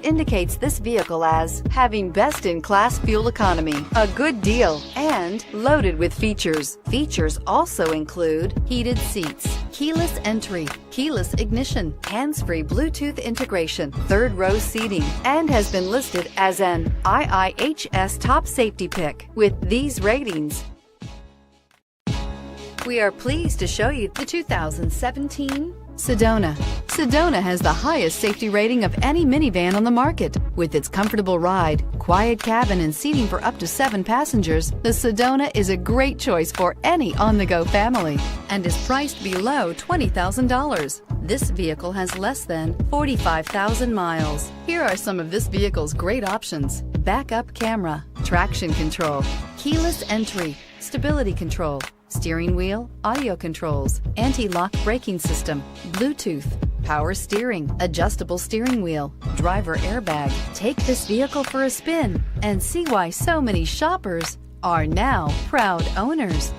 indicates this vehicle as having best-in-class fuel economy, a good deal, and loaded with features. Features also include heated seats, keyless entry, keyless ignition, hands-free Bluetooth integration, third-row seating, and has been listed as an IIHS top safety pick. With these ratings, we are pleased to show you the 2017 Sedona. Sedona has the highest safety rating of any minivan on the market. With its comfortable ride, quiet cabin, and seating for up to 7 passengers, the Sedona is a great choice for any on-the-go family and is priced below $20,000. This vehicle has less than 45,000 miles. Here are some of this vehicle's great options: backup camera, traction control, keyless entry, stability control, steering wheel audio controls, anti-lock braking system, Bluetooth, power steering, adjustable steering wheel, driver airbag. Take this vehicle for a spin and see why so many shoppers are now proud owners.